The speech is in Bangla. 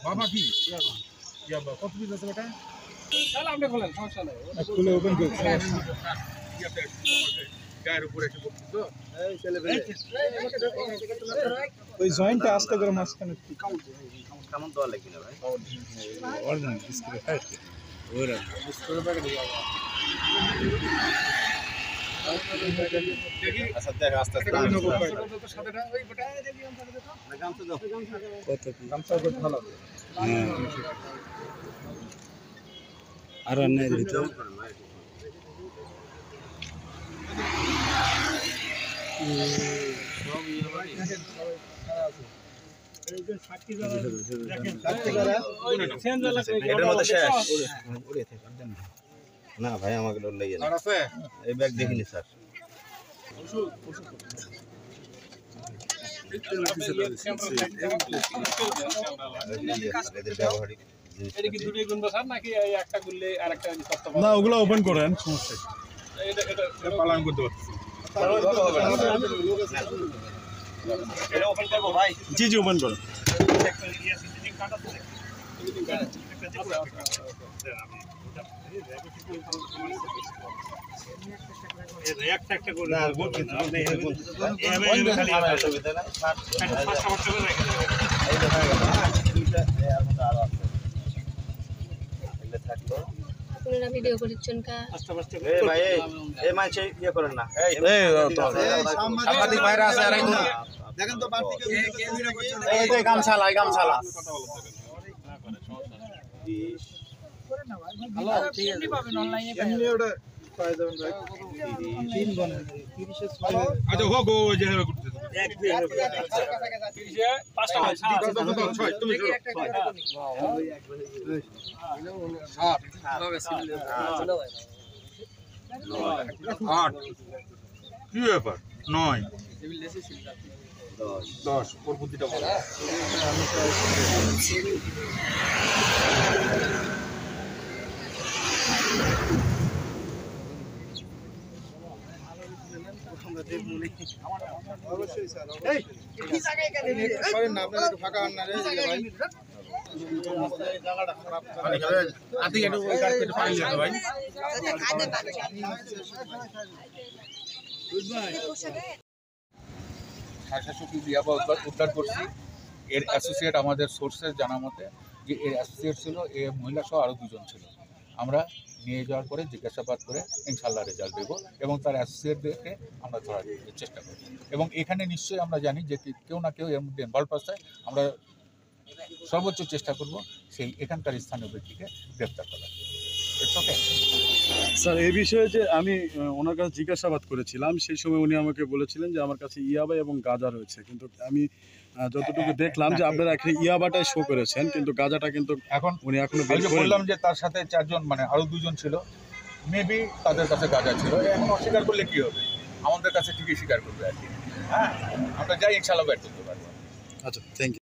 বাবা কি ইয়াবা কত পিস আছে বেটা? তাহলে আপনি বলেন, সমস্যা নাই। খুলে ওপেন করে গায়ের উপরে এসে বসছিস তো এই ছেলে ফেলে ওই জয়েন্টটা আস্তে করে মাঝখানে কেমন দেওয়া লাগবে না ভাই? অরিজিনাল বিস্কুট খাই ওরা বিস্কুটের প্যাকেট দিয়ে আচ্ছা দেখ আস্তে আস্তে সাথেটা ওই গোটা দেখি না গামছা দাও কত গামছা কত ভালো হ্যাঁ আর অন্যের ভিতর এটার মধ্যে শেষ না ভাই আমাকে লোড লাগিয়ে আর আছে এই ব্যাগ দেখিনি স্যার এদের ব্যবহারিক এটা কি দুটোই গুনবো স্যার নাকি এই একটা গুনলে আর একটা সপ্তাহ না ওগুলো ওপেন করেন সমস্যা এটা পালন করতে পারছি এটা ওপেন করবো ভাই জি জি ওপেন করুন না গুড কিন্তু আপনি এভাবে অসুবিধা নাই এই দেখা গেল দুইটা এর মধ্যে আরো আছে এগুলো থাকলো আপনারা ভিডিও করছেন কা এই ভাই এই মাইছে ইয়ে করেন না এই সাংবাদিক ভাইরা আছে আর দেখেন তো বাড়তি এই যে গামছালা গামছালা হ্যালো ঠিক আছে পাবেন অনলাইনে এমনি ওটা পাই যাবেন ভাই 3 বানান 30 এর 6 আচ্ছা হোক ও যে হবে করতে 30 এ 5 টাকা 6 তুমি একটা 8 কি ব্যাপার 9 10 ওর বুদ্ধিটা বলো অবশ্যই স্যার এই কি জায়গায় কেন করেন না আপনারা একটু ফাঁকা হন না রে ভাই জায়গাটা খারাপ আদি একটু ওই কাট কেটে পানি দিতে ভাই শাসক ইয়াবা উদ্ধার করছি এর অ্যাসোসিয়েট আমাদের সোর্সের জানা মতে যে এর অ্যাসোসিয়েট ছিল এ মহিলা সহ আরও দুজন ছিল আমরা নিয়ে যাওয়ার পরে জিজ্ঞাসাবাদ করে ইনশাল্লাহ রেজাল্ট দেবো এবং তার অ্যাসোসিয়েটদেরকে আমরা ধরার চেষ্টা করি এবং এখানে নিশ্চয়ই আমরা জানি যে কেউ না কেউ এর মধ্যে ইনভলভ আছে আমরা সর্বোচ্চ চেষ্টা করব সেই এখানকার স্থানীয় ব্যক্তিকে গ্রেপ্তার করার ওকে স্যার এই বিষয়ে যে আমি ওনার কাছে জিজ্ঞাসাবাদ করেছিলাম সেই সময় উনি আমাকে বলেছিলেন যে আমার কাছে ইয়াবা এবং গাঁজা রয়েছে কিন্তু আমি যতটুকু দেখলাম যে আপনারা এখানে ইয়াবাটাই শো করেছেন কিন্তু গাঁজাটা কিন্তু এখন উনি এখনো আমি যে বললাম যে তার সাথে 4 জন মানে আরও 2 জন ছিল মেবি তাদের কাছে গাঁজা ছিল এখন অস্বীকার করলে কি হবে আমাদের কাছে ঠিকই স্বীকার করবে আর কি হ্যাঁ আমরা যাই ইনশাআল্লাহ বের করতে পারবো আচ্ছা থ্যাংক ইউ